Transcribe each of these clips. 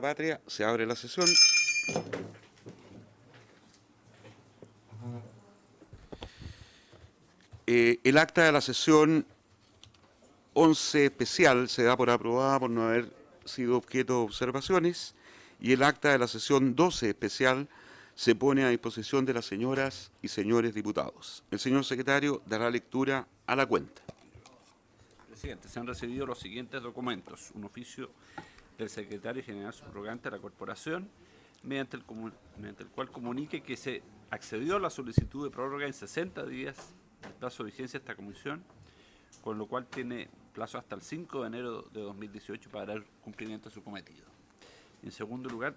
la patria. Se abre la sesión. El acta de la sesión 11 especial se da por aprobada por no haber sido objeto de observaciones, y el acta de la sesión 12 especial se pone a disposición de las señoras y señores diputados. El señor secretario dará lectura a la cuenta. Presidente, se han recibido los siguientes documentos. Un oficio del secretario general subrogante de la Corporación, mediante el cual comunique que se accedió a la solicitud de prórroga en 60 días del plazo de vigencia de esta comisión, con lo cual tiene plazo hasta el 5 de enero de 2018 para dar cumplimiento a su cometido. En segundo lugar,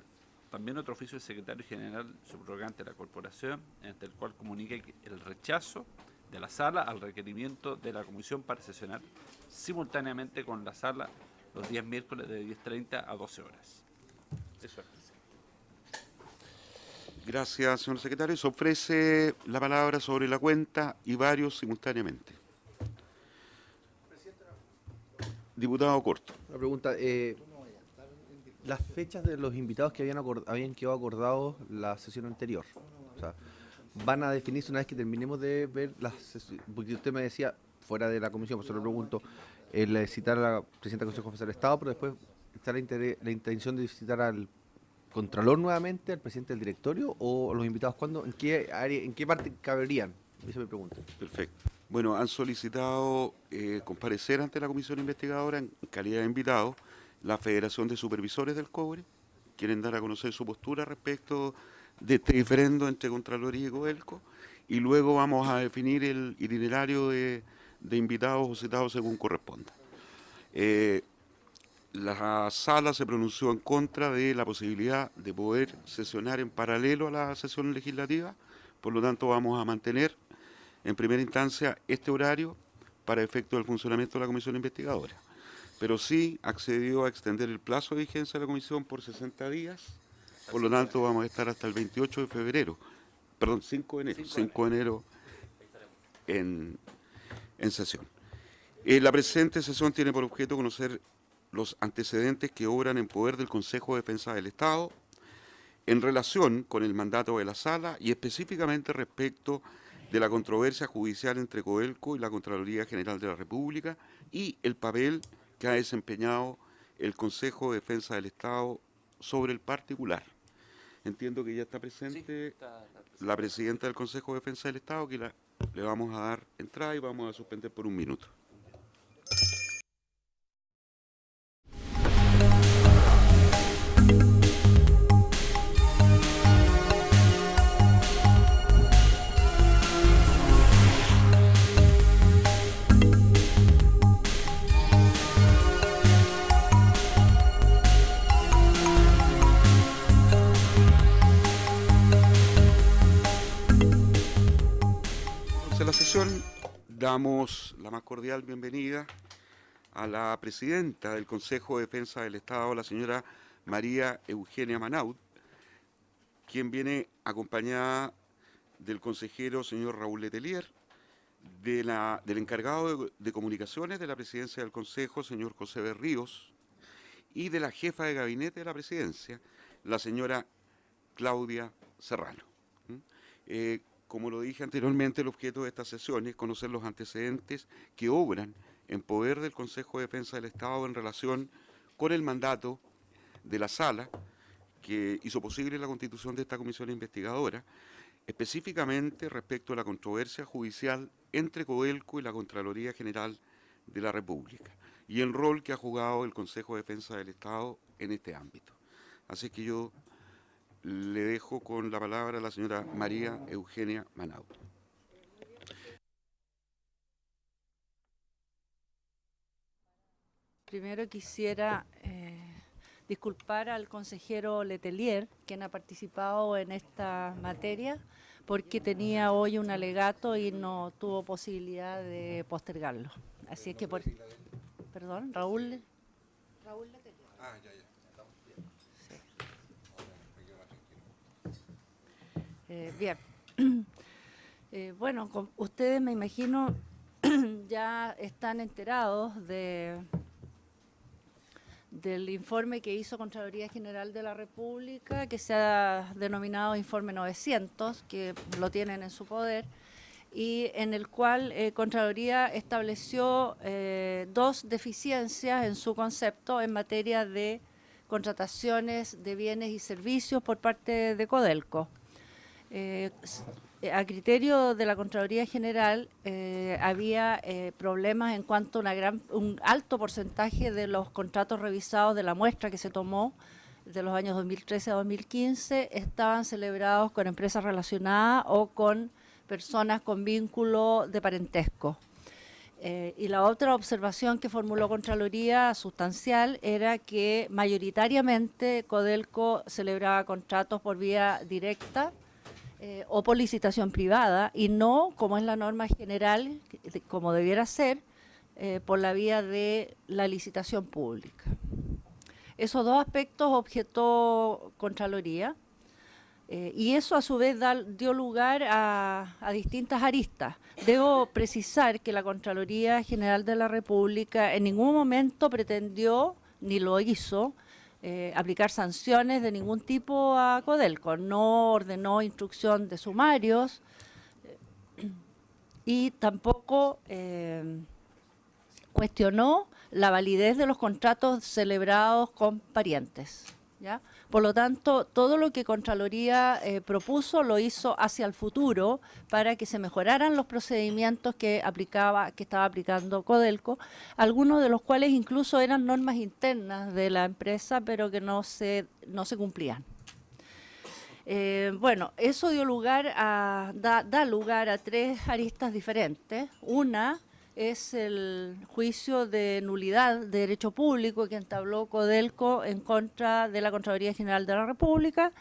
también otro oficio del secretario general subrogante de la Corporación, mediante el cual comunique el rechazo de la sala al requerimiento de la comisión para sesionar simultáneamente con la sala los días miércoles de 10:30 a 12 horas. Eso es. Gracias, señor secretario. Se ofrece la palabra sobre la cuenta y varios simultáneamente. Diputado Corto. Una pregunta. Las fechas de los invitados que habían quedado acordados la sesión anterior, o sea, van a definirse una vez que terminemos de ver las sesiones, porque usted me decía, fuera de la comisión, por eso le pregunto, citar a la presidenta del Consejo General del Estado, pero después está la intención de citar al Contralor nuevamente, al presidente del directorio, o los invitados, ¿cuándo? ¿En qué área, en qué parte caberían? Esa me pregunta. Perfecto. Bueno, han solicitado comparecer ante la comisión investigadora en calidad de invitados la Federación de Supervisores del Cobre. Quieren dar a conocer su postura respecto de este diferendo entre Contraloría y Codelco, y luego vamos a definir el itinerario de invitados o citados según corresponda. La sala se pronunció en contra de la posibilidad de poder sesionar en paralelo a la sesión legislativa, por lo tanto vamos a mantener en primera instancia este horario para efecto del funcionamiento de la comisión investigadora. Pero sí accedió a extender el plazo de vigencia de la comisión por 60 días, por lo tanto vamos a estar hasta el 28 de febrero, perdón, 5 de enero, 5 de enero en sesión. La presente sesión tiene por objeto conocer los antecedentes que obran en poder del Consejo de Defensa del Estado en relación con el mandato de la sala y específicamente respecto de la controversia judicial entre Codelco y la Contraloría General de la República y el papel que ha desempeñado el Consejo de Defensa del Estado sobre el particular. Entiendo que ya está presente la presidenta del Consejo de Defensa del Estado, que le vamos a dar entrada y vamos a suspender por un minuto. La sesión, damos la más cordial bienvenida a la presidenta del Consejo de Defensa del Estado, la señora María Eugenia Manaut, quien viene acompañada del consejero señor Raúl Letelier, del encargado de comunicaciones de la presidencia del Consejo, señor José Berríos, y de la jefa de gabinete de la presidencia, la señora Claudia Serrano. Como lo dije anteriormente, el objeto de esta sesión es conocer los antecedentes que obran en poder del Consejo de Defensa del Estado en relación con el mandato de la sala que hizo posible la constitución de esta comisión investigadora, específicamente respecto a la controversia judicial entre Codelco y la Contraloría General de la República y el rol que ha jugado el Consejo de Defensa del Estado en este ámbito. Así que yo le dejo con la palabra a la señora María Eugenia Manaut. Primero quisiera disculpar al consejero Letelier, quien ha participado en esta materia, porque tenía hoy un alegato y no tuvo posibilidad de postergarlo. Así es que, perdón, Raúl Letelier. Ah, ya. Bien. Bueno, ustedes me imagino ya están enterados de del informe que hizo Contraloría General de la República, que se ha denominado Informe 900, que lo tienen en su poder, y en el cual Contraloría estableció 2 deficiencias en su concepto en materia de contrataciones de bienes y servicios por parte de Codelco. A criterio de la Contraloría General había problemas en cuanto a un alto porcentaje de los contratos revisados de la muestra que se tomó de los años 2013 a 2015 estaban celebrados con empresas relacionadas o con personas con vínculo de parentesco. Y la otra observación que formuló Contraloría sustancial era que mayoritariamente Codelco celebraba contratos por vía directa o por licitación privada y no, como es la norma general, como debiera ser, por la vía de la licitación pública. Esos 2 aspectos objetó Contraloría. Y eso a su vez dio lugar a distintas aristas. Debo precisar que la Contraloría General de la República en ningún momento pretendió, ni lo hizo, aplicar sanciones de ningún tipo a Codelco. No ordenó instrucción de sumarios y tampoco cuestionó la validez de los contratos celebrados con parientes, ¿ya? Por lo tanto, todo lo que Contraloría propuso lo hizo hacia el futuro para que se mejoraran los procedimientos que estaba aplicando Codelco, algunos de los cuales incluso eran normas internas de la empresa, pero que no se cumplían. Bueno, eso dio lugar da lugar a 3 aristas diferentes. Una es el juicio de nulidad de derecho público que entabló Codelco en contra de la Contraloría General de la República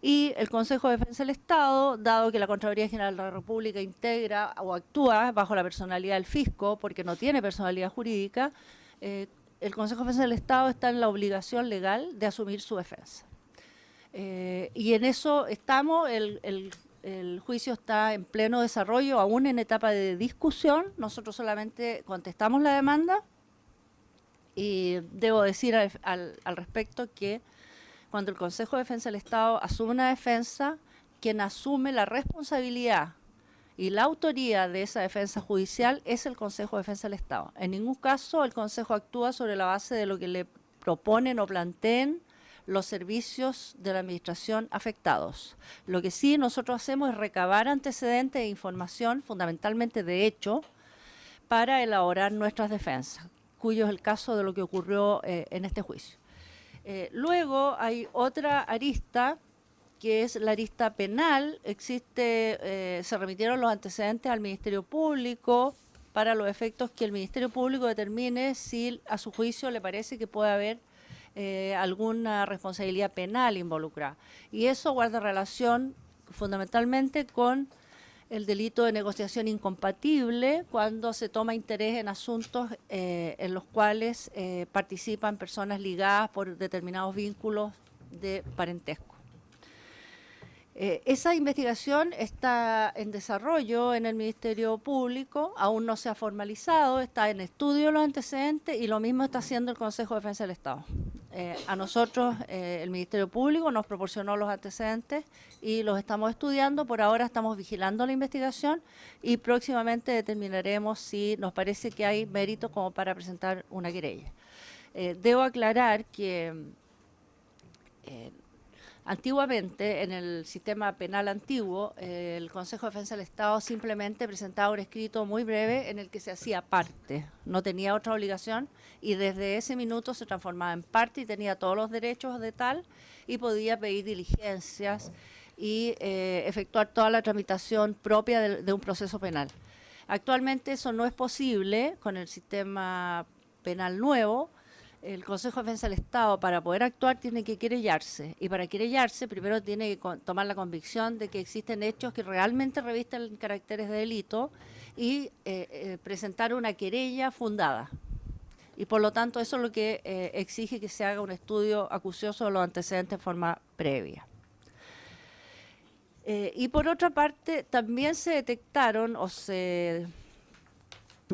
y el Consejo de Defensa del Estado, dado que la Contraloría General de la República integra o actúa bajo la personalidad del fisco porque no tiene personalidad jurídica, el Consejo de Defensa del Estado está en la obligación legal de asumir su defensa. Y en eso estamos, el juicio está en pleno desarrollo, aún en etapa de discusión. Nosotros solamente contestamos la demanda y debo decir al respecto que cuando el Consejo de Defensa del Estado asume una defensa, quien asume la responsabilidad y la autoría de esa defensa judicial es el Consejo de Defensa del Estado. En ningún caso el Consejo actúa sobre la base de lo que le proponen o planteen los servicios de la administración afectados. Lo que sí nosotros hacemos es recabar antecedentes e información, fundamentalmente de hecho, para elaborar nuestras defensas, cuyo es el caso de lo que ocurrió en este juicio. Luego hay otra arista, que es la arista penal. Se remitieron los antecedentes al Ministerio Público para los efectos que el Ministerio Público determine si a su juicio le parece que puede haber alguna responsabilidad penal involucrada. Y eso guarda relación fundamentalmente con el delito de negociación incompatible cuando se toma interés en asuntos en los cuales participan personas ligadas por determinados vínculos de parentesco. Esa investigación está en desarrollo en el Ministerio Público, aún no se ha formalizado, está en estudio los antecedentes y lo mismo está haciendo el Consejo de Defensa del Estado. A nosotros el Ministerio Público nos proporcionó los antecedentes y los estamos estudiando. Por ahora estamos vigilando la investigación y próximamente determinaremos si nos parece que hay mérito como para presentar una querella. Debo aclarar que antiguamente, en el sistema penal antiguo, el Consejo de Defensa del Estado simplemente presentaba un escrito muy breve en el que se hacía parte, no tenía otra obligación y desde ese minuto se transformaba en parte y tenía todos los derechos de tal y podía pedir diligencias y efectuar toda la tramitación propia de un proceso penal. Actualmente eso no es posible con el sistema penal nuevo. El Consejo de Defensa del Estado, para poder actuar, tiene que querellarse. Y para querellarse, primero tiene que tomar la convicción de que existen hechos que realmente revisten caracteres de delito y presentar una querella fundada. Y por lo tanto, eso es lo que exige que se haga un estudio acucioso de los antecedentes de forma previa. Y por otra parte, también se detectaron o se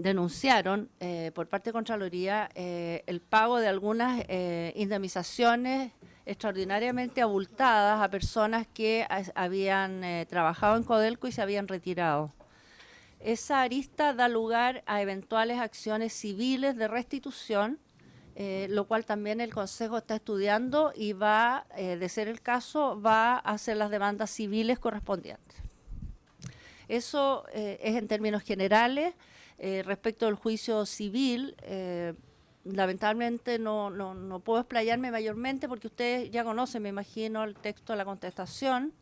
denunciaron por parte de Contraloría el pago de algunas indemnizaciones extraordinariamente abultadas a personas que habían trabajado en Codelco y se habían retirado. Esa arista da lugar a eventuales acciones civiles de restitución, lo cual también el Consejo está estudiando y va, de ser el caso, va a hacer las demandas civiles correspondientes. Eso es en términos generales. Respecto del juicio civil, lamentablemente no puedo explayarme mayormente porque ustedes ya conocen, me imagino, el texto de la contestación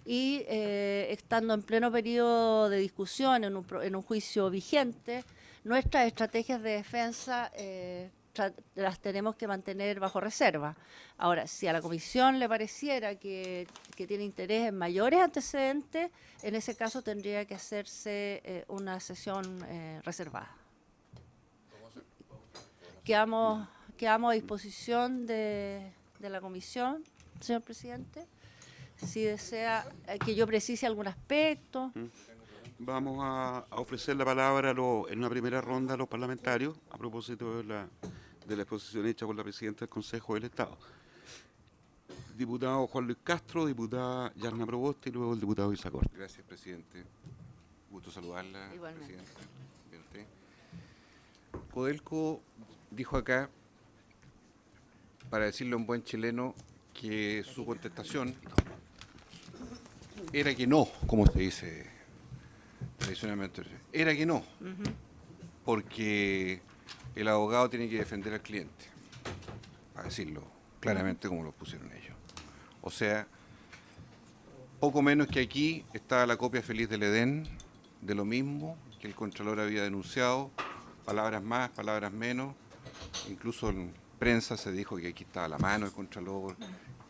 y estando en pleno periodo de discusión en un juicio vigente, nuestras estrategias de defensa las tenemos que mantener bajo reserva. Ahora, si a la Comisión le pareciera que tiene interés en mayores antecedentes, en ese caso tendría que hacerse una sesión reservada. Quedamos a disposición de la Comisión, señor presidente, si desea que yo precise algún aspecto. Vamos a ofrecer la palabra en una primera ronda a los parlamentarios a propósito de la exposición hecha por la presidenta del Consejo del Estado. Diputado Juan Luis Castro, diputada Yarna Proboste y luego el diputado Isacor. Gracias, presidente. Gusto saludarla, Igualmente. presidenta. Bien, usted. Codelco dijo acá, para decirlo en buen chileno, que su contestación era que no, como se dice tradicionalmente. Era que no, porque el abogado tiene que defender al cliente, para decirlo claramente como lo pusieron ellos. O sea, poco menos que aquí está la copia feliz del Edén, de lo mismo que el Contralor había denunciado, palabras más, palabras menos, incluso en prensa se dijo que aquí estaba la mano del Contralor,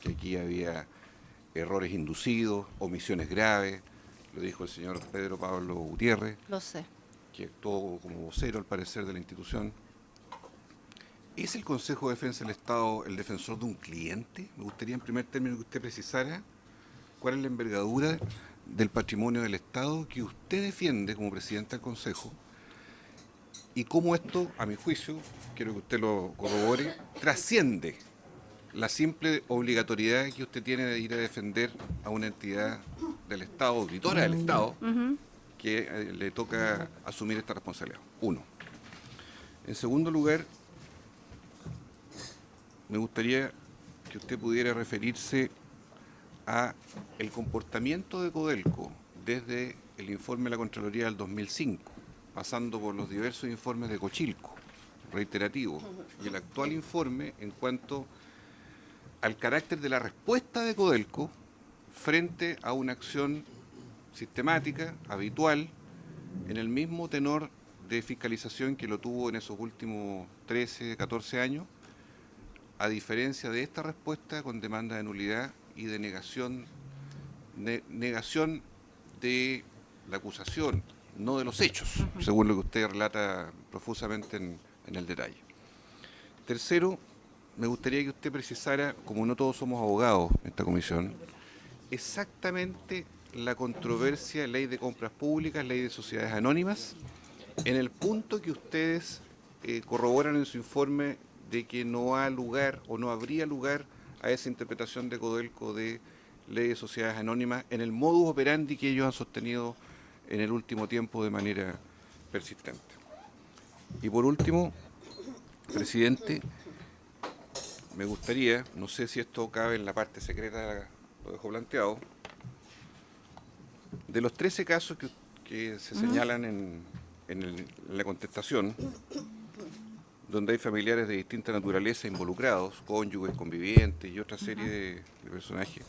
que aquí había errores inducidos, omisiones graves, lo dijo el señor Pedro Pablo Gutiérrez, Lo sé. que actuó como vocero al parecer de la institución. ¿Es el Consejo de Defensa del Estado el defensor de un cliente? Me gustaría en primer término que usted precisara cuál es la envergadura del patrimonio del Estado que usted defiende como presidente del Consejo y cómo esto, a mi juicio, quiero que usted lo corrobore, trasciende la simple obligatoriedad que usted tiene de ir a defender a una entidad del Estado, auditora del Estado, que le toca asumir esta responsabilidad. Uno. En segundo lugar, me gustaría que usted pudiera referirse a el comportamiento de Codelco desde el informe de la Contraloría del 2005, pasando por los diversos informes de Cochilco, reiterativos, y el actual informe en cuanto al carácter de la respuesta de Codelco frente a una acción sistemática, habitual, en el mismo tenor de fiscalización que lo tuvo en esos últimos 13, 14 años, a diferencia de esta respuesta con demanda de nulidad y de negación de la acusación, no de los hechos, según lo que usted relata profusamente en el detalle. Tercero, me gustaría que usted precisara, como no todos somos abogados en esta comisión, exactamente la controversia, ley de compras públicas, ley de sociedades anónimas, en el punto que ustedes corroboran en su informe de que no ha lugar o no habría lugar a esa interpretación de Codelco de ley de sociedades anónimas en el modus operandi que ellos han sostenido en el último tiempo de manera persistente. Y por último, presidente, me gustaría, no sé si esto cabe en la parte secreta, lo dejo planteado, de los 13 casos que se señalan en la contestación, donde hay familiares de distinta naturaleza involucrados, cónyuges, convivientes y otra serie de personajes,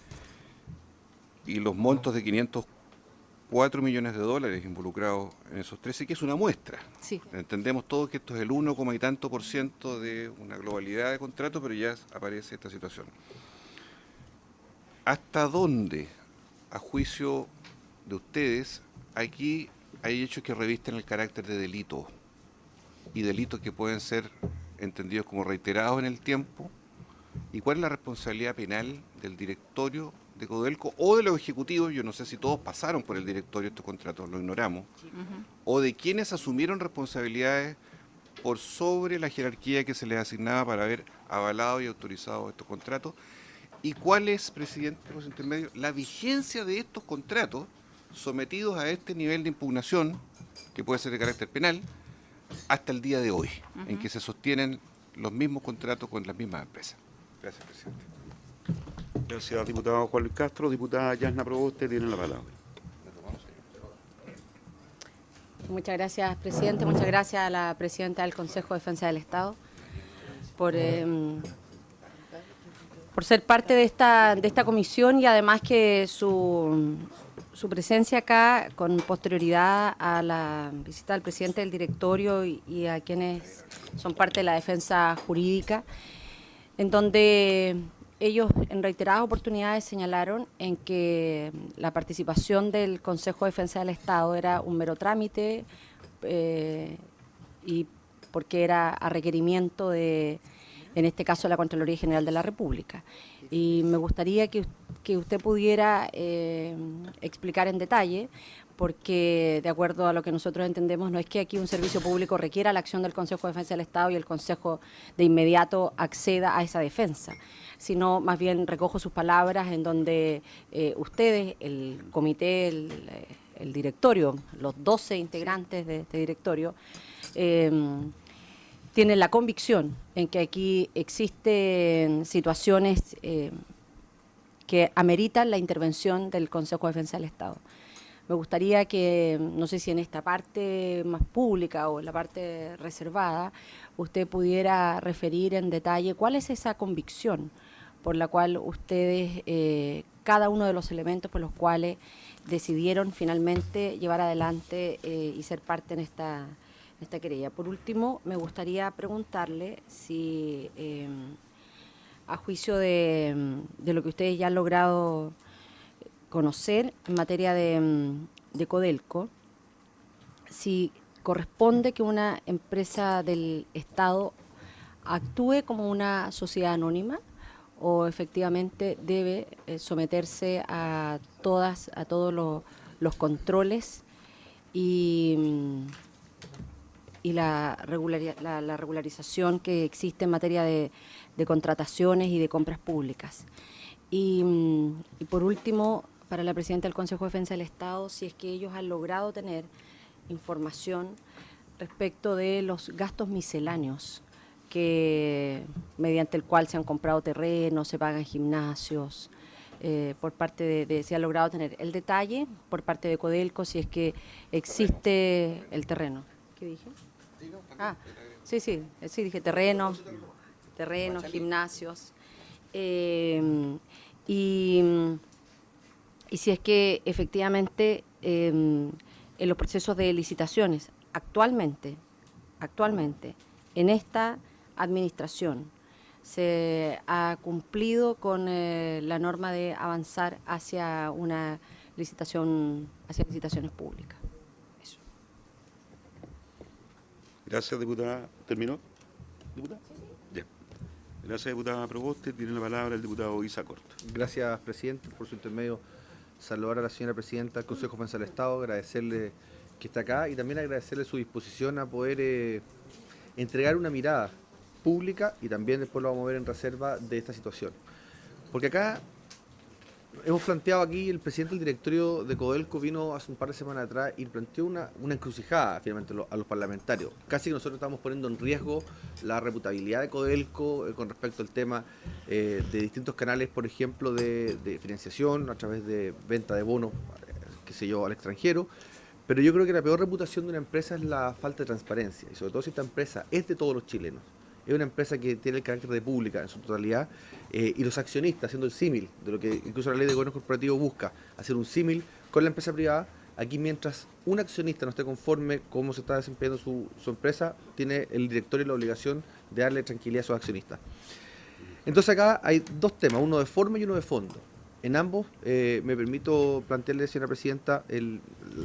y los montos de 504 millones de dólares involucrados en esos 13, que es una muestra. Sí. Entendemos todos que esto es el 1, y tanto por ciento de una globalidad de contratos, pero ya aparece esta situación. ¿Hasta dónde, a juicio de ustedes, aquí hay hechos que revisten el carácter de delito y delitos que pueden ser entendidos como reiterados en el tiempo? ¿Y cuál es la responsabilidad penal del directorio de Codelco o de los ejecutivos, yo no sé si todos pasaron por el directorio de estos contratos, lo ignoramos, o de quienes asumieron responsabilidades por sobre la jerarquía que se les asignaba para haber avalado y autorizado estos contratos, y cuál es, presidente, por su intermedio, la vigencia de estos contratos sometidos a este nivel de impugnación, que puede ser de carácter penal, hasta el día de hoy, en que se sostienen los mismos contratos con las mismas empresas. Gracias, presidente. Gracias, diputado Juan Luis Castro. Diputada Yasna Proboste, tiene la palabra. Muchas gracias, presidente. Muchas gracias a la presidenta del Consejo de Defensa del Estado por ser parte de esta comisión, y además que su presencia acá con posterioridad a la visita del presidente del directorio y a quienes son parte de la defensa jurídica, en donde ellos en reiteradas oportunidades señalaron en que la participación del Consejo de Defensa del Estado era un mero trámite y porque era a requerimiento de, en este caso, la Contraloría General de la República. Y me gustaría que usted pudiera explicar en detalle, porque de acuerdo a lo que nosotros entendemos, no es que aquí un servicio público requiera la acción del Consejo de Defensa del Estado y el Consejo de inmediato acceda a esa defensa, sino más bien recojo sus palabras en donde ustedes, el comité, el directorio, los 12 integrantes de este directorio, tienen la convicción en que aquí existen situaciones que ameritan la intervención del Consejo de Defensa del Estado. Me gustaría que, no sé si en esta parte más pública o en la parte reservada, usted pudiera referir en detalle cuál es esa convicción por la cual ustedes, cada uno de los elementos por los cuales decidieron finalmente llevar adelante y ser parte en esta querella. Por último, me gustaría preguntarle si, a juicio de lo que ustedes ya han logrado conocer en materia de Codelco, si corresponde que una empresa del Estado actúe como una sociedad anónima o efectivamente debe someterse a todos los controles y la regularización que existe en materia de contrataciones y de compras públicas. Y por último, para la presidenta del Consejo de Defensa del Estado, si es que ellos han logrado tener información respecto de los gastos misceláneos mediante el cual se han comprado terrenos, se pagan gimnasios, por parte de si ha logrado tener el detalle por parte de Codelco, si es que existe el terreno. ¿Qué dije? Sí, dije terrenos, gimnasios. Y si es que efectivamente en los procesos de licitaciones actualmente en esta administración se ha cumplido con la norma de avanzar hacia una licitación, hacia licitaciones públicas. Eso. Gracias, diputada. ¿Terminó? ¿Diputada? Ya. Gracias, diputada Proboste. Tiene la palabra el diputado Isa Corto. Gracias, presidente. Por su intermedio, saludar a la señora presidenta del Consejo de Defensa del Estado, agradecerle que está acá y también agradecerle su disposición a poder entregar una mirada pública, y también después lo vamos a ver en reserva, de esta situación. Porque acá hemos planteado aquí, el presidente del directorio de Codelco vino hace un par de semanas atrás y planteó una encrucijada finalmente a los parlamentarios. Casi que nosotros estamos poniendo en riesgo la reputabilidad de Codelco con respecto al tema de distintos canales, por ejemplo, de financiación a través de venta de bonos, qué sé yo, al extranjero. Pero yo creo que la peor reputación de una empresa es la falta de transparencia, y sobre todo si esta empresa es de todos los chilenos. Es una empresa que tiene el carácter de pública en su totalidad, y los accionistas, haciendo el símil de lo que incluso la ley de gobierno corporativo busca, hacer un símil con la empresa privada. Aquí, mientras un accionista no esté conforme cómo se está desempeñando su empresa, tiene el directorio la obligación de darle tranquilidad a sus accionistas. Entonces acá hay dos temas, uno de forma y uno de fondo. En ambos me permito plantearle, señora presidenta,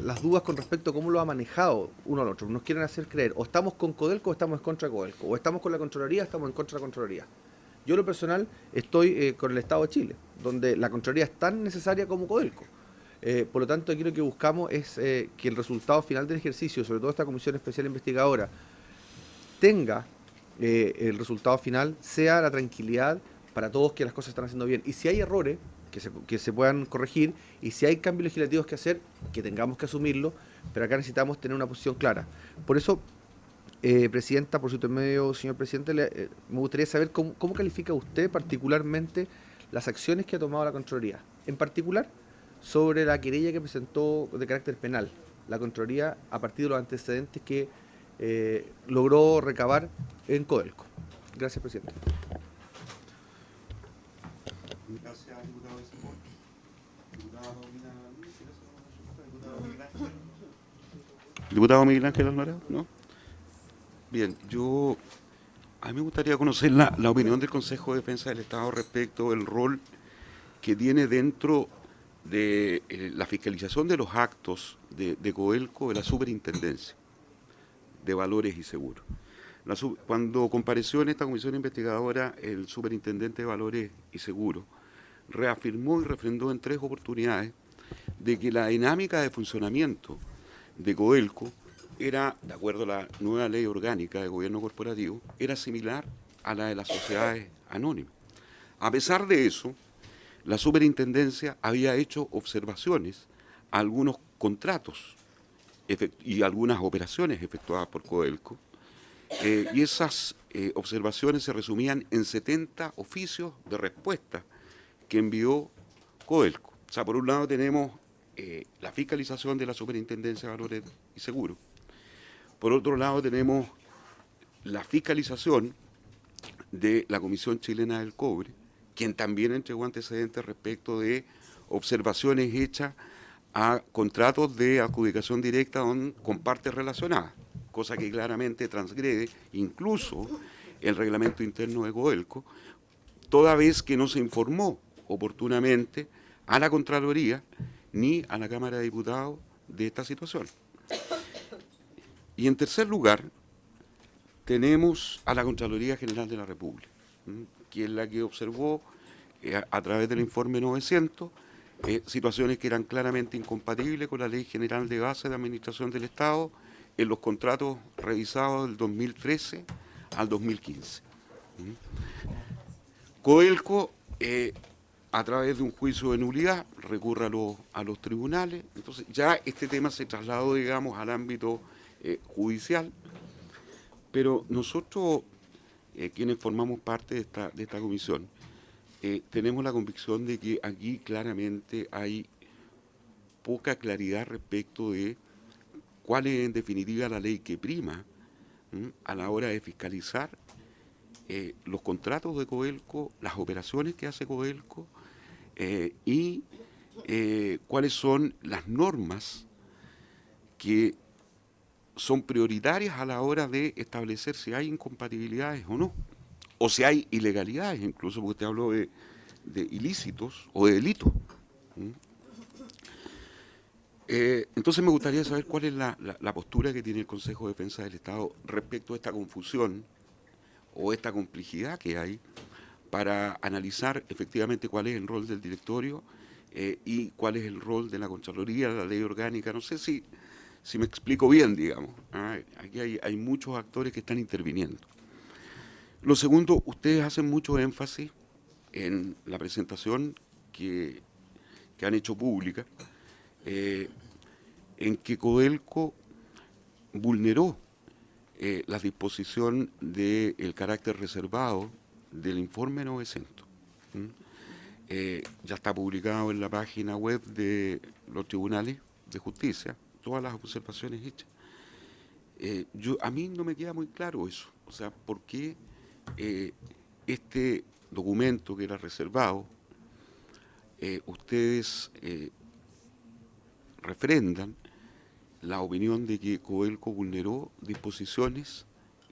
las dudas con respecto a cómo lo ha manejado uno al otro. Nos quieren hacer creer, o estamos con Codelco o estamos en contra de Codelco, o estamos con la Contraloría o estamos en contra de la Contraloría. Yo, en lo personal, estoy con el Estado de Chile, donde la Contraloría es tan necesaria como Codelco. Por lo tanto, aquí lo que buscamos es que el resultado final del ejercicio, sobre todo esta Comisión Especial Investigadora, tenga el resultado final, sea la tranquilidad para todos que las cosas están haciendo bien. Y si hay errores, que se puedan corregir, y si hay cambios legislativos que hacer, que tengamos que asumirlo, pero acá necesitamos tener una posición clara. Por eso, Presidenta, por su intermedio, señor Presidente, me gustaría saber cómo califica usted particularmente las acciones que ha tomado la Contraloría, en particular sobre la querella que presentó de carácter penal la Contraloría a partir de los antecedentes que logró recabar en Codelco. Gracias, Presidente. Gracias, diputado de Simón. Diputado Miguel Ángel Alvarado, ¿no? Bien, a mí me gustaría conocer la opinión del Consejo de Defensa del Estado respecto del rol que tiene dentro de la fiscalización de los actos de Codelco de la Superintendencia de Valores y Seguros. Cuando compareció en esta comisión investigadora el Superintendente de Valores y Seguros, reafirmó y refrendó en 3 oportunidades de que la dinámica de funcionamiento de Codelco era, de acuerdo a la nueva ley orgánica de gobierno corporativo, era similar a la de las sociedades anónimas. A pesar de eso, la superintendencia había hecho observaciones a algunos contratos y algunas operaciones efectuadas por Codelco, y esas observaciones se resumían en 70 oficios de respuesta que envió Codelco. O sea, por un lado tenemos la fiscalización de la Superintendencia de Valores y Seguros. Por otro lado tenemos la fiscalización de la Comisión Chilena del Cobre, quien también entregó antecedentes respecto de observaciones hechas a contratos de adjudicación directa con partes relacionadas, cosa que claramente transgrede incluso el reglamento interno de Codelco, toda vez que no se informó oportunamente a la Contraloría ni a la Cámara de Diputados de esta situación. Y en tercer lugar, tenemos a la Contraloría General de la República, que es la que observó a través del informe 900 situaciones que eran claramente incompatibles con la Ley General de Bases de Administración del Estado en los contratos revisados del 2013 al 2015. Codelco, a través de un juicio de nulidad, recurre a los tribunales. Entonces ya este tema se trasladó, digamos, al ámbito judicial, pero nosotros, quienes formamos parte de esta comisión, tenemos la convicción de que aquí claramente hay poca claridad respecto de cuál es en definitiva la ley que prima a la hora de fiscalizar los contratos de Codelco, las operaciones que hace Codelco y cuáles son las normas que son prioritarias a la hora de establecer si hay incompatibilidades o no, o si hay ilegalidades, incluso porque usted habló de ilícitos o de delitos. Entonces me gustaría saber cuál es la postura que tiene el Consejo de Defensa del Estado respecto a esta confusión o esta complejidad que hay para analizar efectivamente cuál es el rol del directorio y cuál es el rol de la Contraloría, la ley orgánica. No sé si me explico bien, digamos. Aquí hay muchos actores que están interviniendo. Lo segundo, ustedes hacen mucho énfasis en la presentación que han hecho pública, en que Codelco vulneró la disposición del carácter reservado del informe 900. Ya está publicado en la página web de los tribunales de justicia, todas las observaciones hechas. A mí no me queda muy claro eso, o sea, ¿por qué este documento que era reservado, ustedes refrendan la opinión de que Codelco vulneró disposiciones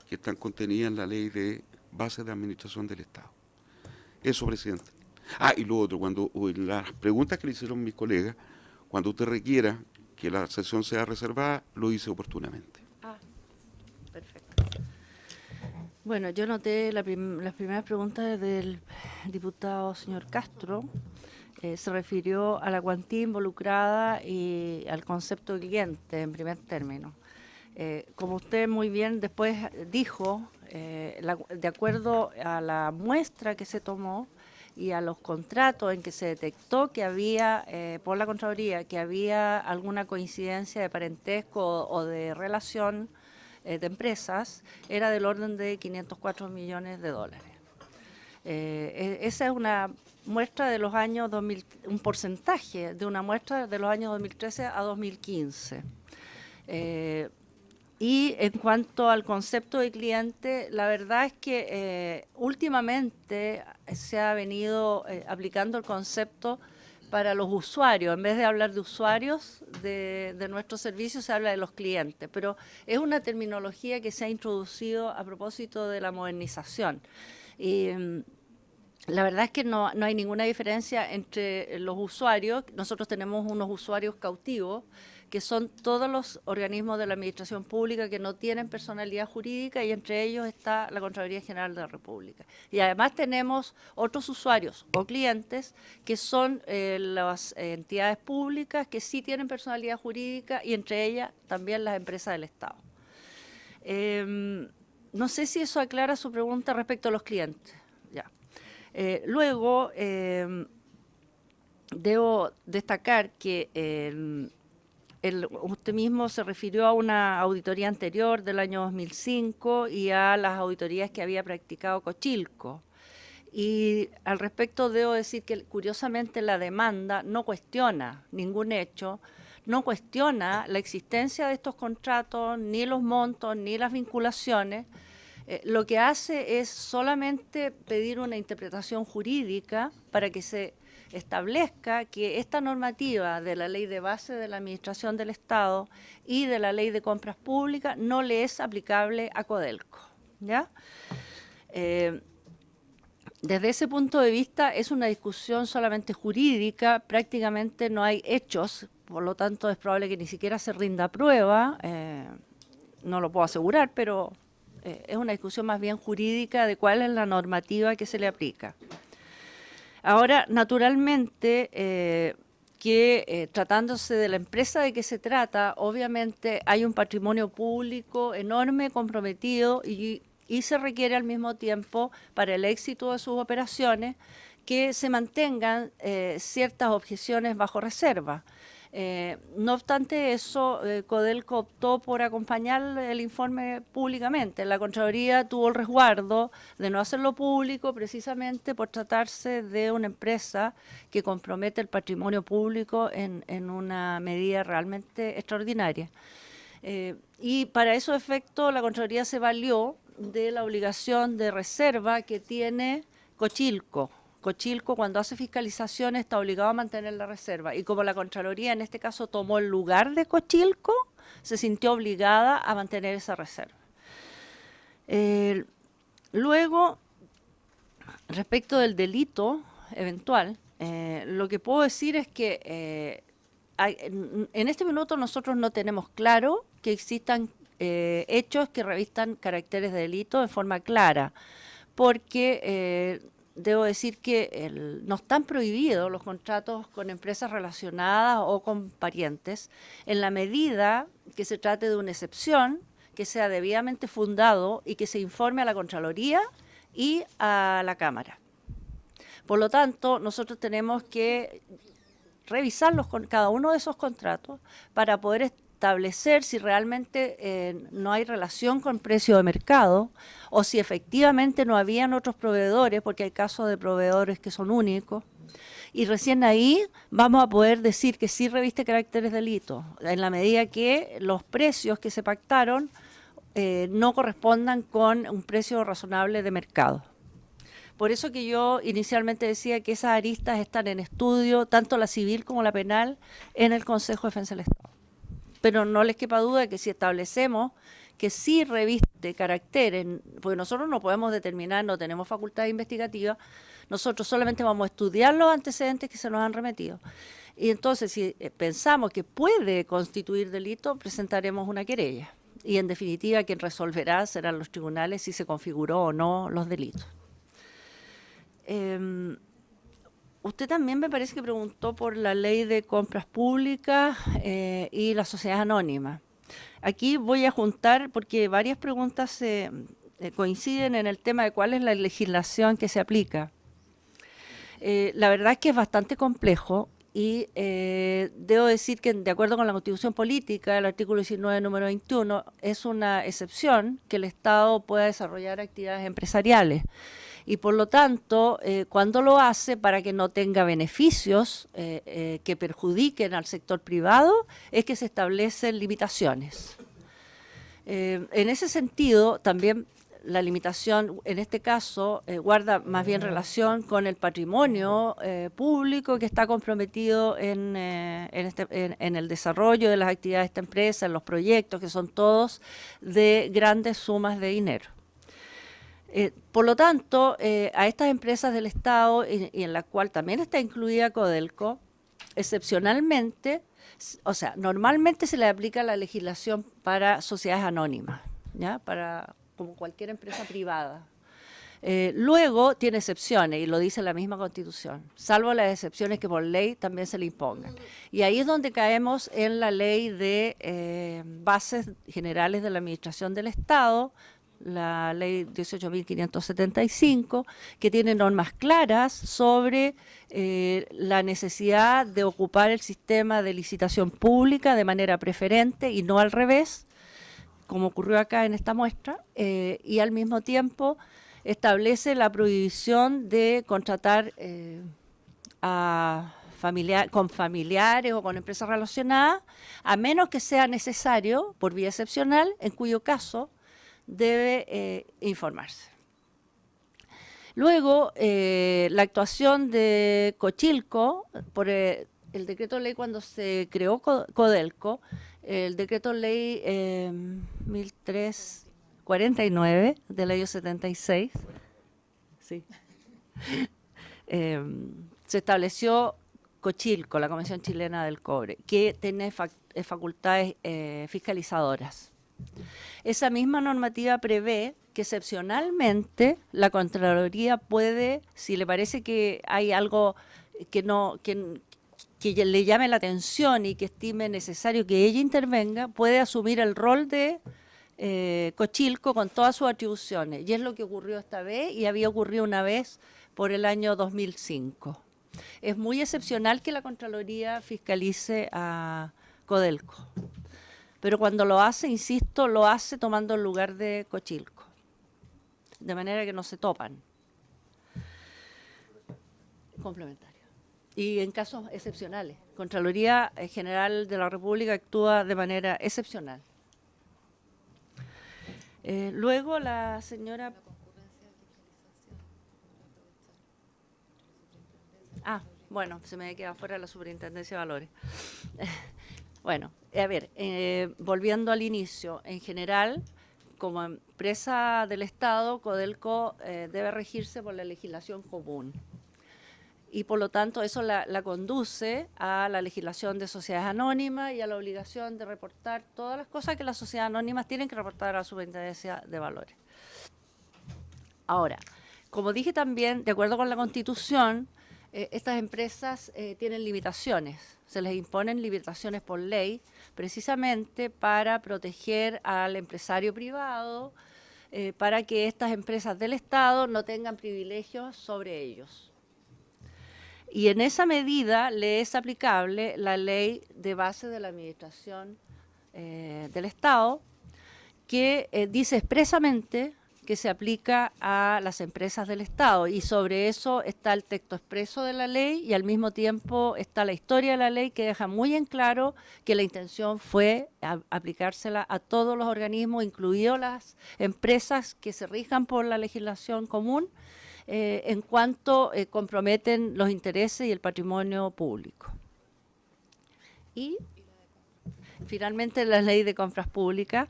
que están contenidas en la Ley de Bases de Administración del Estado? Eso, presidente. Y lo otro, cuando en las preguntas que le hicieron mis colegas, cuando usted requiera que la sesión sea reservada, lo hice oportunamente. Perfecto. Bueno, yo noté las primeras preguntas del diputado señor Castro. Se refirió a la cuantía involucrada y al concepto de cliente en primer término. Como usted muy bien después dijo, de acuerdo a la muestra que se tomó y a los contratos en que se detectó que había, por la Contraloría, que había alguna coincidencia de parentesco o de relación de empresas, era del orden de 504 millones de dólares. Esa es una muestra de los años 2000, un porcentaje de una muestra de los años 2013 a 2015. Y en cuanto al concepto de cliente, la verdad es que últimamente se ha venido aplicando el concepto para los usuarios. En vez de hablar de usuarios de nuestros servicios, se habla de los clientes. Pero es una terminología que se ha introducido a propósito de la modernización. Y la verdad es que no hay ninguna diferencia entre los usuarios. Nosotros tenemos unos usuarios cautivos, que son todos los organismos de la administración pública que no tienen personalidad jurídica, y entre ellos está la Contraloría General de la República. Y además tenemos otros usuarios o clientes que son las entidades públicas que sí tienen personalidad jurídica, y entre ellas también las empresas del Estado. No sé si eso aclara su pregunta respecto a los clientes. Ya. Luego, debo destacar que usted mismo se refirió a una auditoría anterior del año 2005 y a las auditorías que había practicado Cochilco. Y al respecto debo decir que curiosamente la demanda no cuestiona ningún hecho, no cuestiona la existencia de estos contratos, ni los montos, ni las vinculaciones. Lo que hace es solamente pedir una interpretación jurídica para que se establezca que esta normativa de la Ley de Base de la Administración del Estado y de la Ley de Compras Públicas no le es aplicable a Codelco, ¿ya? Desde ese punto de vista es una discusión solamente jurídica, prácticamente no hay hechos, por lo tanto es probable que ni siquiera se rinda prueba, no lo puedo asegurar, pero es una discusión más bien jurídica de cuál es la normativa que se le aplica. Ahora, naturalmente, tratándose de la empresa de que se trata, obviamente hay un patrimonio público enorme, comprometido, y se requiere al mismo tiempo, para el éxito de sus operaciones, que se mantengan ciertas objeciones bajo reserva. No obstante eso, Codelco optó por acompañar el informe públicamente. La Contraloría tuvo el resguardo de no hacerlo público precisamente por tratarse de una empresa que compromete el patrimonio público en una medida realmente extraordinaria. Y para esos efectos la Contraloría se valió de la obligación de reserva que tiene Cochilco. Cochilco, cuando hace fiscalización, está obligado a mantener la reserva, y como la Contraloría en este caso tomó el lugar de Cochilco, se sintió obligada a mantener esa reserva. Luego, respecto del delito eventual, lo que puedo decir es que en este minuto nosotros no tenemos claro que existan hechos que revistan caracteres de delito en forma clara, porque debo decir que no están prohibidos los contratos con empresas relacionadas o con parientes, en la medida que se trate de una excepción, que sea debidamente fundado y que se informe a la Contraloría y a la Cámara. Por lo tanto, nosotros tenemos que revisarlos con cada uno de esos contratos para poder establecer si realmente no hay relación con precio de mercado, o si efectivamente no habían otros proveedores, porque hay casos de proveedores que son únicos, y recién ahí vamos a poder decir que sí reviste caracteres de delito, en la medida que los precios que se pactaron no correspondan con un precio razonable de mercado. Por eso que yo inicialmente decía que esas aristas están en estudio, tanto la civil como la penal, en el Consejo de Defensa del Estado. Pero no les quepa duda que si establecemos que sí reviste caracteres, porque nosotros no podemos determinar, no tenemos facultad investigativa, nosotros solamente vamos a estudiar los antecedentes que se nos han remitido. Y entonces, si pensamos que puede constituir delito, presentaremos una querella. y en definitiva quien resolverá serán los tribunales si se configuró o no los delitos. Usted también me parece que preguntó por la ley de compras públicas y la sociedad anónima. Aquí voy a juntar, porque varias preguntas coinciden en el tema de cuál es la legislación que se aplica. La verdad es que es bastante complejo y debo decir que de acuerdo con la Constitución Política, el artículo 19, número 21, es una excepción que el Estado pueda desarrollar actividades empresariales. Y por lo tanto, cuando lo hace para que no tenga beneficios que perjudiquen al sector privado, es que se establecen limitaciones. En ese sentido, también la limitación, en este caso, guarda más bien relación con el patrimonio público que está comprometido en el desarrollo de las actividades de esta empresa, en los proyectos, que son todos de grandes sumas de dinero. Por lo tanto, a estas empresas del Estado, y en la cual también está incluida Codelco, excepcionalmente, o sea, normalmente se le aplica la legislación para sociedades anónimas, ¿ya? Como cualquier empresa privada. Luego tiene excepciones, y lo dice la misma Constitución, salvo las excepciones que por ley también se le impongan. Y ahí es donde caemos en la ley de bases generales de la Administración del Estado, la ley 18.575, que tiene normas claras sobre la necesidad de ocupar el sistema de licitación pública de manera preferente y no al revés, como ocurrió acá en esta muestra, y al mismo tiempo establece la prohibición de contratar con familiares o con empresas relacionadas, a menos que sea necesario, por vía excepcional, en cuyo caso debe informarse. Luego, la actuación de Cochilco, por el decreto de ley cuando se creó Codelco, el decreto ley 1349 del año 76, sí. Se estableció Cochilco, la Comisión Chilena del Cobre, que tiene facultades fiscalizadoras. Esa misma normativa prevé que excepcionalmente la Contraloría puede, si le parece que hay algo que le llame la atención y que estime necesario que ella intervenga, puede asumir el rol de Cochilco con todas sus atribuciones. Y es lo que ocurrió esta vez y había ocurrido una vez por el año 2005. Es muy excepcional que la Contraloría fiscalice a Codelco. Pero cuando lo hace, insisto, lo hace tomando el lugar de Cochilco, de manera que no se topan. Complementario. Y en casos excepcionales. Contraloría General de la República actúa de manera excepcional. Luego la señora... bueno, se me queda fuera la Superintendencia de Valores. Bueno, a ver, volviendo al inicio, en general, como empresa del Estado, Codelco debe regirse por la legislación común. Y por lo tanto eso la conduce a la legislación de sociedades anónimas y a la obligación de reportar todas las cosas que las sociedades anónimas tienen que reportar a la Superintendencia de Valores. Ahora, como dije también, de acuerdo con la Constitución, estas empresas tienen limitaciones, se les imponen limitaciones por ley, precisamente para proteger al empresario privado, para que estas empresas del Estado no tengan privilegios sobre ellos. Y en esa medida le es aplicable la ley de base de la Administración del Estado, que dice expresamente que se aplica a las empresas del Estado, y sobre eso está el texto expreso de la ley y al mismo tiempo está la historia de la ley que deja muy en claro que la intención fue aplicársela a todos los organismos, incluidos las empresas que se rijan por la legislación común, en cuanto comprometen los intereses y el patrimonio público. Y finalmente la ley de compras públicas,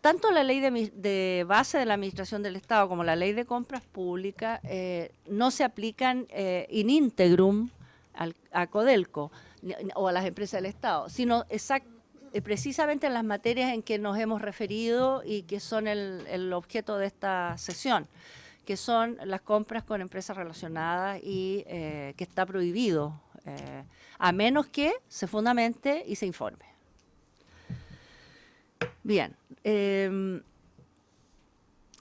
tanto la ley de base de la Administración del Estado como la ley de compras públicas no se aplican in integrum a Codelco o a las empresas del Estado, sino precisamente en las materias en que nos hemos referido y que son el objeto de esta sesión, que son las compras con empresas relacionadas y que está prohibido, a menos que se fundamente y se informe. Bien.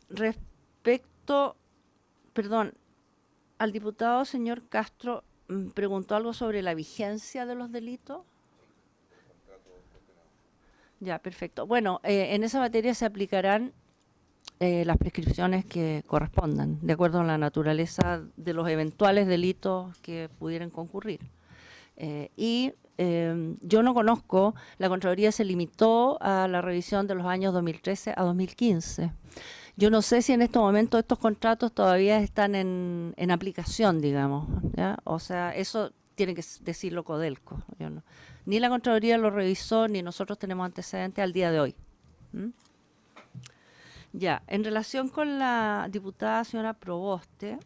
Respecto, perdón, al diputado señor Castro preguntó algo sobre la vigencia de los delitos. Ya, perfecto. Bueno, en esa materia se aplicarán las prescripciones que correspondan, de acuerdo a la naturaleza de los eventuales delitos que pudieran concurrir. Yo no conozco, la Contraloría se limitó a la revisión de los años 2013 a 2015. Yo no sé si en estos momentos estos contratos todavía están en aplicación, digamos, ¿ya? O sea, eso tiene que decirlo Codelco. Yo no. Ni la Contraloría lo revisó, ni nosotros tenemos antecedentes al día de hoy. Ya, en relación con la diputada señora Proboste,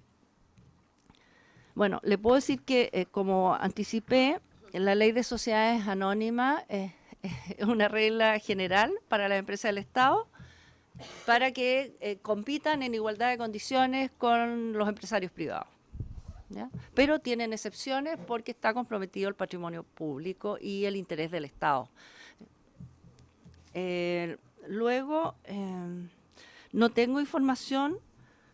bueno, le puedo decir que, como anticipé, la ley de sociedades anónimas es una regla general para las empresas del Estado para que compitan en igualdad de condiciones con los empresarios privados, ¿ya? Pero tienen excepciones porque está comprometido el patrimonio público y el interés del Estado. Luego, no tengo información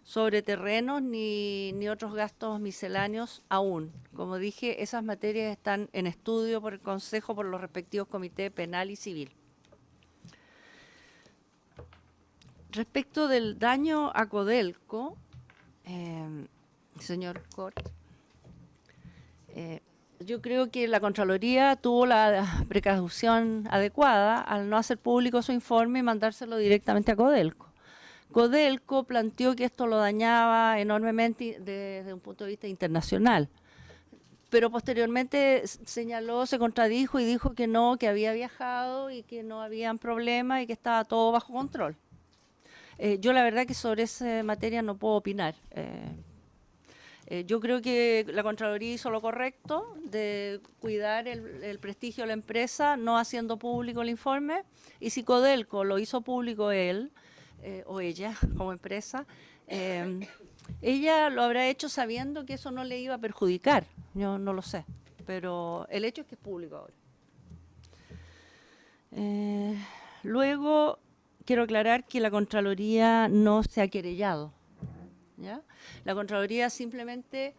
sobre terrenos ni otros gastos misceláneos aún. Como dije, esas materias están en estudio por el Consejo, por los respectivos comités penal y civil. Respecto del daño a Codelco, señor Cort, yo creo que la Contraloría tuvo la precaución adecuada al no hacer público su informe y mandárselo directamente a Codelco. Codelco planteó que esto lo dañaba enormemente desde un punto de vista internacional, pero posteriormente señaló, se contradijo y dijo que no, que había viajado y que no habían problemas y que estaba todo bajo control. Yo la verdad que sobre esa materia no puedo opinar. Yo creo que la Contraloría hizo lo correcto de cuidar el prestigio de la empresa, no haciendo público el informe, y si Codelco lo hizo público él, o ella como empresa, ella lo habrá hecho sabiendo que eso no le iba a perjudicar. Yo no lo sé, pero el hecho es que es público ahora. Luego, quiero aclarar que la Contraloría no se ha querellado, ¿ya? La Contraloría simplemente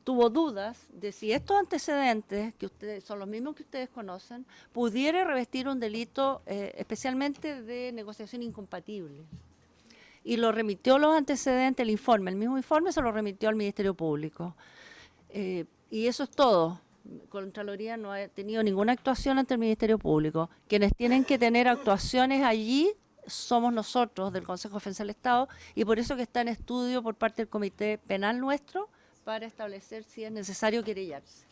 tuvo dudas de si estos antecedentes, que ustedes son los mismos que ustedes conocen, pudiera revestir un delito especialmente de negociación incompatible. Y lo remitió los antecedentes, el informe, el mismo informe se lo remitió al Ministerio Público. Y eso es todo. Contraloría no ha tenido ninguna actuación ante el Ministerio Público. Quienes tienen que tener actuaciones allí somos nosotros del Consejo de Defensa del Estado, y por eso que está en estudio por parte del Comité Penal nuestro para establecer si es necesario querellarse.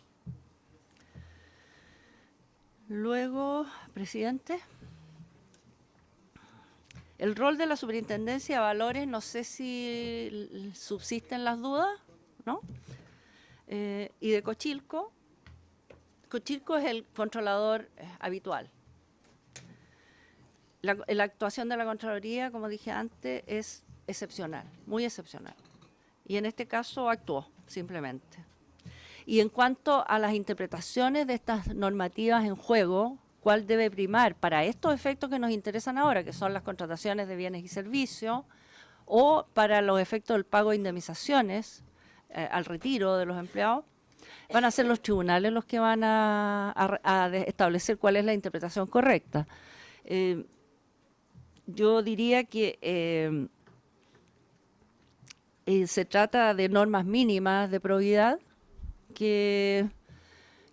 Luego, presidente, el rol de la Superintendencia de Valores, no sé si subsisten las dudas, ¿no? Y de Cochilco. Cochilco es el controlador habitual. La actuación de la Contraloría, como dije antes, es excepcional, muy excepcional. Y en este caso actuó, simplemente. Y en cuanto a las interpretaciones de estas normativas en juego, ¿cuál debe primar para estos efectos que nos interesan ahora, que son las contrataciones de bienes y servicios, o para los efectos del pago de indemnizaciones al retiro de los empleados? Van a ser los tribunales los que van a establecer cuál es la interpretación correcta. Yo diría que se trata de normas mínimas de probidad que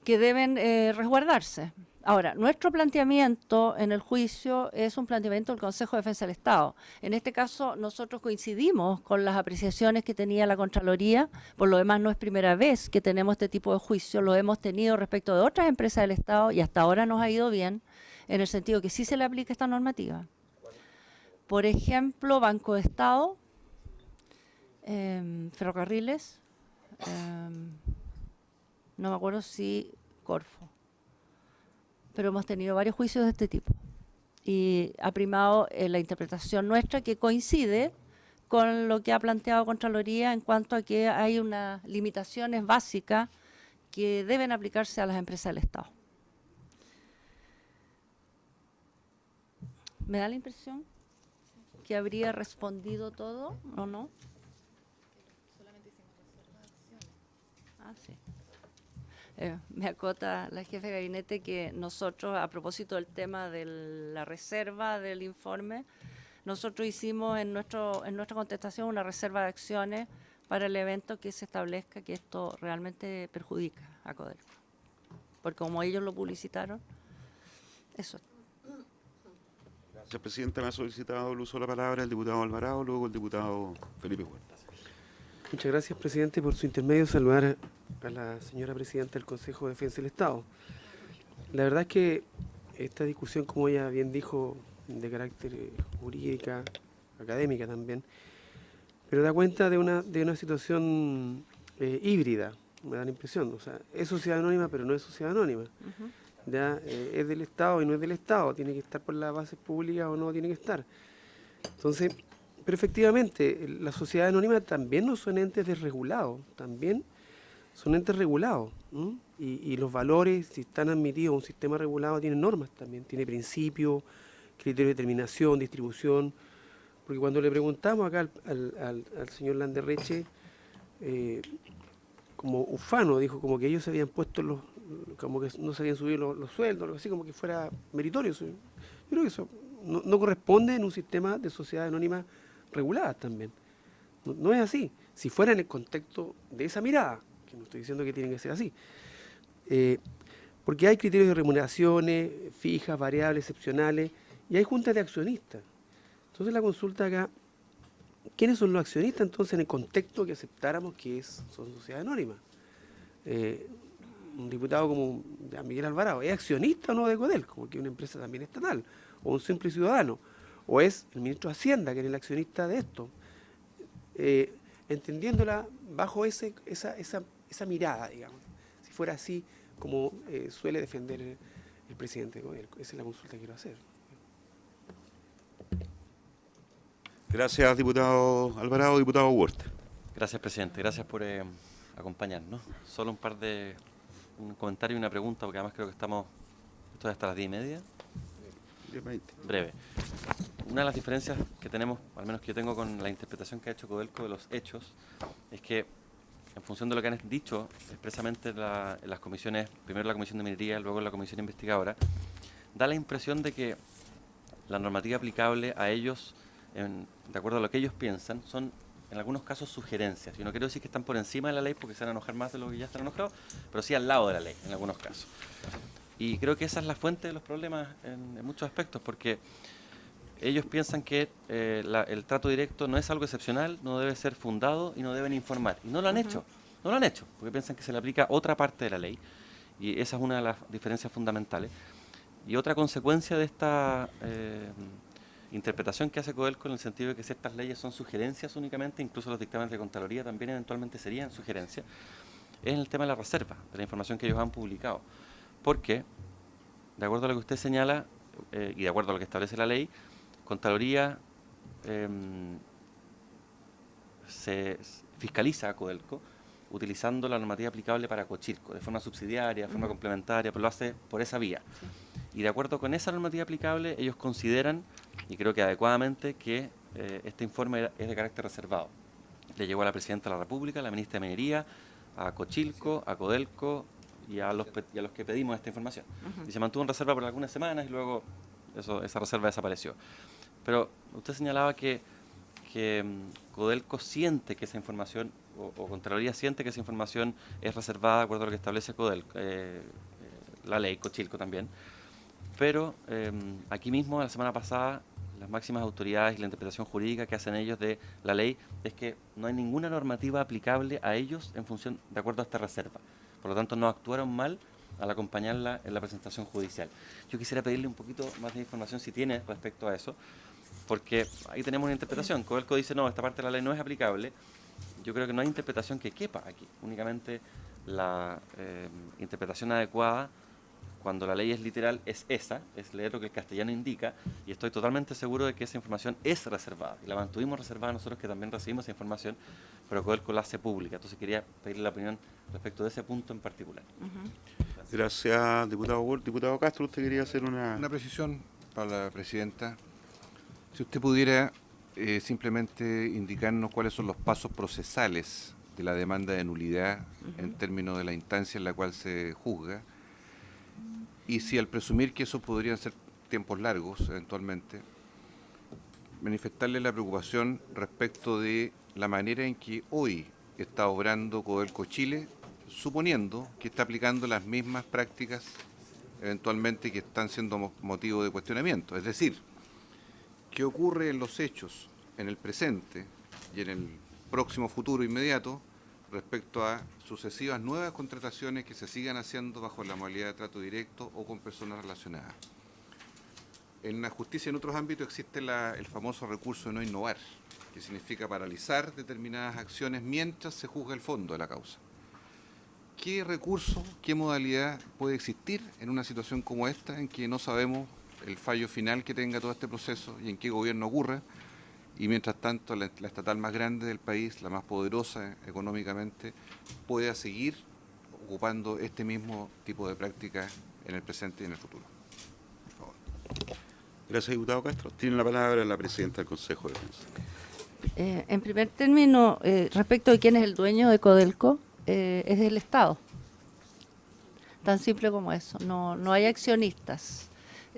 deben resguardarse. Ahora, nuestro planteamiento en el juicio es un planteamiento del Consejo de Defensa del Estado. En este caso, nosotros coincidimos con las apreciaciones que tenía la Contraloría. Por lo demás, no es primera vez que tenemos este tipo de juicio. Lo hemos tenido respecto de otras empresas del Estado y hasta ahora nos ha ido bien, en el sentido que sí se le aplica esta normativa. Por ejemplo, Banco de Estado, Ferrocarriles, no me acuerdo si Corfo, pero hemos tenido varios juicios de este tipo. Y ha primado la interpretación nuestra, que coincide con lo que ha planteado Contraloría en cuanto a que hay unas limitaciones básicas que deben aplicarse a las empresas del Estado. ¿Me da la impresión que habría respondido todo o no? Ah, sí. Me acota la jefe de gabinete que nosotros, a propósito del tema de la reserva del informe, nosotros hicimos en nuestra contestación una reserva de acciones para el evento que se establezca que esto realmente perjudica a Codelco. Porque como ellos lo publicitaron, eso es. Gracias, presidente. Me ha solicitado el uso de la palabra el diputado Alvarado, luego el diputado Felipe Huerta. Muchas gracias, presidente. Por su intermedio, saludar a la señora presidenta del Consejo de Defensa del Estado. La verdad es que esta discusión, como ella bien dijo, de carácter jurídica, académica también, pero da cuenta de una situación híbrida, me da la impresión. O sea, es sociedad anónima, pero no es sociedad anónima. Ya es del Estado y no es del Estado, tiene que estar por las bases públicas o no tiene que estar. Entonces, pero efectivamente, las sociedades anónimas también no son entes desregulados, también son entes regulados. Y los valores, si están admitidos a un sistema regulado, tienen normas también, tiene principios, criterios de determinación, distribución. Porque cuando le preguntamos acá al señor Landerreche, como ufano, dijo como que ellos se habían puesto como que no se habían subido los sueldos, algo así, como que fuera meritorio. Yo creo que eso no corresponde en un sistema de sociedades anónimas reguladas también. No es así. Si fuera en el contexto de esa mirada, que no estoy diciendo que tienen que ser así, porque hay criterios de remuneraciones fijas, variables, excepcionales, y hay juntas de accionistas. Entonces la consulta acá, ¿quiénes son los accionistas entonces en el contexto que aceptáramos que son sociedades anónimas? Un diputado como Miguel Alvarado, ¿es accionista o no de Codelco? Porque es una empresa también estatal, o un simple ciudadano, o es el ministro de Hacienda, que es el accionista de esto, entendiéndola bajo esa mirada, digamos, si fuera así como suele defender el presidente de Codelco. Esa es la consulta que quiero hacer. Gracias, diputado Alvarado. Diputado Huerta. Gracias, presidente. Gracias por acompañarnos. Solo un comentario y una pregunta, porque además creo que esto es hasta las 10:30. 10:20. Breve. Una de las diferencias que tenemos, al menos que yo tengo con la interpretación que ha hecho Codelco de los hechos, es que en función de lo que han dicho expresamente las comisiones, primero la Comisión de Minería, luego la Comisión Investigadora, da la impresión de que la normativa aplicable a ellos, de acuerdo a lo que ellos piensan, son en algunos casos sugerencias. Y no quiero decir que están por encima de la ley porque se van a enojar más de lo que ya están enojados, pero sí al lado de la ley en algunos casos. Y creo que esa es la fuente de los problemas en muchos aspectos, porque ellos piensan que el trato directo no es algo excepcional, no debe ser fundado y no deben informar. Y no lo han hecho, porque piensan que se le aplica otra parte de la ley. Y esa es una de las diferencias fundamentales. Y otra consecuencia de esta interpretación que hace Codelco, en el sentido de que ciertas leyes son sugerencias únicamente, incluso los dictámenes de Contraloría también eventualmente serían sugerencias, es en el tema de la reserva, de la información que ellos han publicado. Porque, de acuerdo a lo que usted señala, y de acuerdo a lo que establece la ley, Contraloría se fiscaliza a Codelco utilizando la normativa aplicable para Cochilco, de forma subsidiaria, de forma complementaria, pero lo hace por esa vía. Sí. Y de acuerdo con esa normativa aplicable, ellos consideran, y creo que adecuadamente, que este informe es de carácter reservado. Le llegó a la Presidenta de la República, a la Ministra de Minería, a Cochilco, a Codelco y a los que pedimos esta información. Y se mantuvo en reserva por algunas semanas y luego esa reserva desapareció. Pero usted señalaba que Codelco siente que esa información, o Contraloría siente que esa información es reservada de acuerdo a lo que establece Codelco, la ley, Cochilco también. Pero aquí mismo, la semana pasada, las máximas autoridades y la interpretación jurídica que hacen ellos de la ley es que no hay ninguna normativa aplicable a ellos de acuerdo a esta reserva. Por lo tanto, no actuaron mal al acompañarla en la presentación judicial. Yo quisiera pedirle un poquito más de información, si tiene, respecto a eso, porque ahí tenemos una interpretación. Codelco dice, no, esta parte de la ley no es aplicable. Yo creo que no hay interpretación que quepa aquí. Únicamente la interpretación adecuada cuando la ley es literal, es esa, es leer lo que el castellano indica, y estoy totalmente seguro de que esa información es reservada, y la mantuvimos reservada nosotros que también recibimos esa información, pero Codelco la hace pública. Entonces quería pedirle la opinión respecto de ese punto en particular. Gracias, diputado Ward. Diputado Castro, usted quería hacer una precisión para la presidenta. Si usted pudiera simplemente indicarnos cuáles son los pasos procesales de la demanda de nulidad en términos de la instancia en la cual se juzga, y si al presumir que eso podrían ser tiempos largos eventualmente, manifestarle la preocupación respecto de la manera en que hoy está obrando Codelco Chile, suponiendo que está aplicando las mismas prácticas eventualmente que están siendo motivo de cuestionamiento. Es decir, ¿qué ocurre en los hechos, en el presente y en el próximo futuro inmediato respecto a sucesivas nuevas contrataciones que se sigan haciendo bajo la modalidad de trato directo o con personas relacionadas? En la justicia en otros ámbitos existe el famoso recurso de no innovar, que significa paralizar determinadas acciones mientras se juzga el fondo de la causa. ¿Qué recurso, qué modalidad puede existir en una situación como esta, en que no sabemos el fallo final que tenga todo este proceso y en qué gobierno ocurra, y mientras tanto la estatal más grande del país, la más poderosa económicamente, pueda seguir ocupando este mismo tipo de prácticas en el presente y en el futuro? Por favor. Gracias, diputado Castro. Tiene la palabra la presidenta del Consejo de Defensa. En primer término, respecto de quién es el dueño de Codelco, es el Estado. Tan simple como eso. No hay accionistas.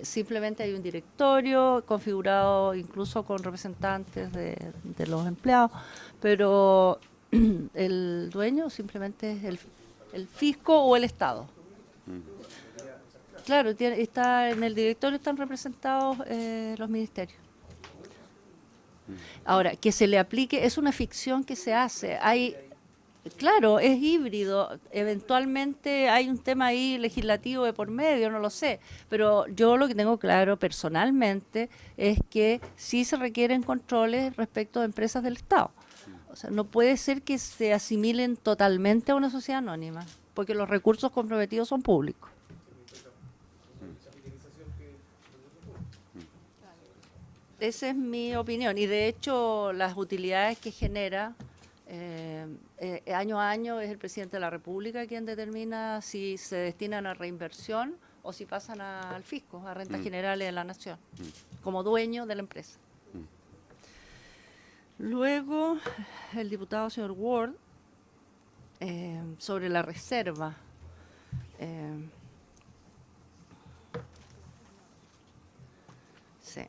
Simplemente hay un directorio configurado incluso con representantes de los empleados, pero el dueño simplemente es el fisco o el Estado. Claro, está en el directorio están representados los ministerios. Ahora, que se le aplique, es una ficción que se hace. Claro, es híbrido, eventualmente hay un tema ahí legislativo de por medio, no lo sé, pero yo lo que tengo claro personalmente es que sí se requieren controles respecto de empresas del Estado. O sea, no puede ser que se asimilen totalmente a una sociedad anónima, porque los recursos comprometidos son públicos. Esa es mi opinión, y de hecho las utilidades que genera año a año es el presidente de la República quien determina si se destinan a reinversión o si pasan al fisco, a rentas generales de la nación, como dueño de la empresa. Luego, el diputado señor Ward, sobre la reserva. Sí.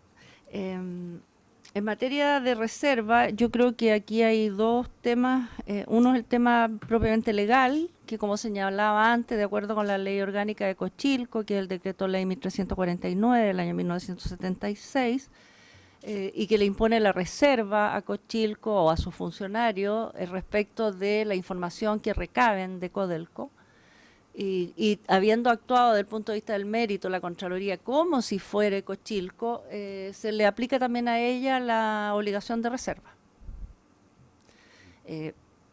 En materia de reserva, yo creo que aquí hay dos temas. Uno es el tema propiamente legal, que como señalaba antes, de acuerdo con la Ley Orgánica de Cochilco, que es el Decreto Ley 1349 del año 1976, y que le impone la reserva a Cochilco o a sus funcionarios respecto de la información que recaben de Codelco. Y habiendo actuado desde el punto de vista del mérito la Contraloría como si fuera Cochilco, se le aplica también a ella la obligación de reserva.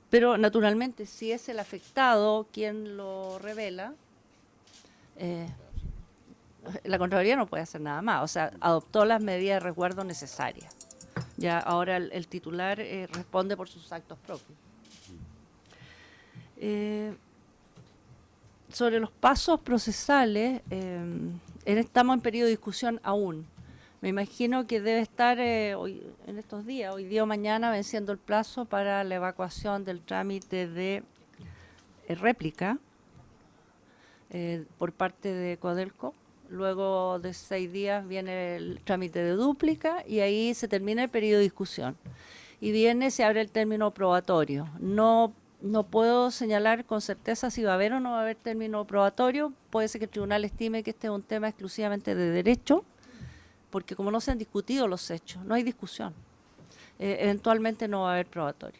Pero naturalmente, si es el afectado quien lo revela, la Contraloría no puede hacer nada más. O sea, adoptó las medidas de resguardo necesarias. Ya ahora el titular responde por sus actos propios. Sobre los pasos procesales, estamos en periodo de discusión aún. Me imagino que debe estar hoy, en estos días, hoy día o mañana, venciendo el plazo para la evacuación del trámite de réplica por parte de Codelco. Luego de 6 días viene el trámite de dúplica y ahí se termina el periodo de discusión. Y se abre el término probatorio. No puedo señalar con certeza si va a haber o no va a haber término probatorio. Puede ser que el tribunal estime que este es un tema exclusivamente de derecho, porque como no se han discutido los hechos, no hay discusión. Eventualmente no va a haber probatorio.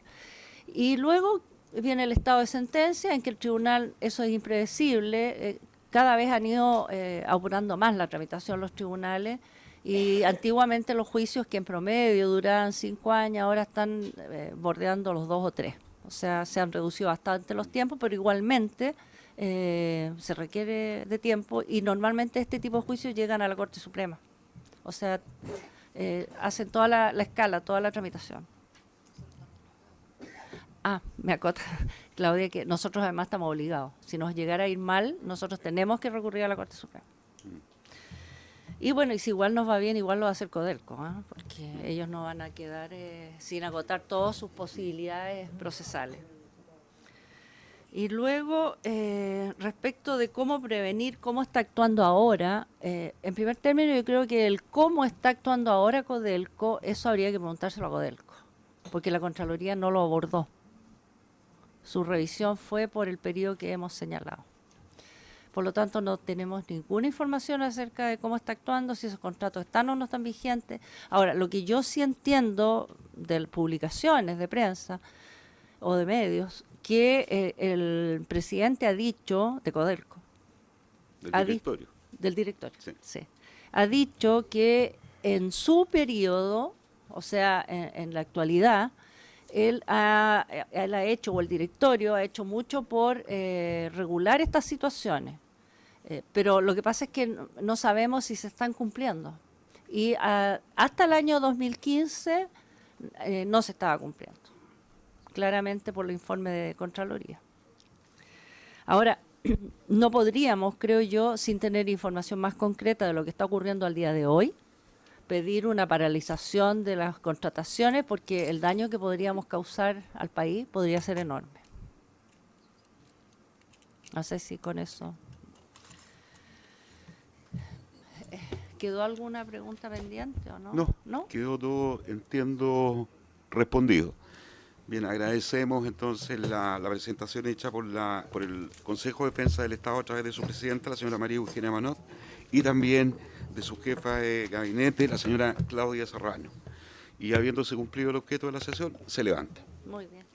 Y luego viene el estado de sentencia, en que el tribunal, eso es impredecible, cada vez han ido apurando más la tramitación los tribunales, y antiguamente los juicios que en promedio duraban 5 años, ahora están bordeando los 2 o 3. O sea, se han reducido bastante los tiempos, pero igualmente se requiere de tiempo y normalmente este tipo de juicios llegan a la Corte Suprema. O sea, hacen toda la escala, toda la tramitación. Me acota Claudia que nosotros además estamos obligados. Si nos llegara a ir mal, nosotros tenemos que recurrir a la Corte Suprema. Y bueno, y si igual nos va bien, igual lo va a hacer Codelco, porque ellos no van a quedar sin agotar todas sus posibilidades procesales. Y luego, respecto de cómo prevenir, cómo está actuando ahora, en primer término yo creo que el cómo está actuando ahora Codelco, eso habría que preguntárselo a Codelco, porque la Contraloría no lo abordó. Su revisión fue por el periodo que hemos señalado. Por lo tanto, no tenemos ninguna información acerca de cómo está actuando, si esos contratos están o no están vigentes. Ahora, lo que yo sí entiendo de publicaciones de prensa o de medios, que el presidente ha dicho, de Codelco, del directorio, sí, ha dicho que en su periodo, o sea, en la actualidad, él ha hecho, o el directorio ha hecho mucho por regular estas situaciones, pero lo que pasa es que no sabemos si se están cumpliendo. Y hasta el año 2015 no se estaba cumpliendo, claramente por el informe de Contraloría. Ahora, no podríamos, creo yo, sin tener información más concreta de lo que está ocurriendo al día de hoy, pedir una paralización de las contrataciones, porque el daño que podríamos causar al país podría ser enorme. No sé si con eso. ¿Quedó alguna pregunta pendiente o no? No, quedó todo, entiendo, respondido. Bien, agradecemos entonces la presentación hecha por el Consejo de Defensa del Estado a través de su presidenta, la señora María Eugenia Manot, y también de su jefa de gabinete, la señora Claudia Serrano. Y habiéndose cumplido el objeto de la sesión, se levanta. Muy bien.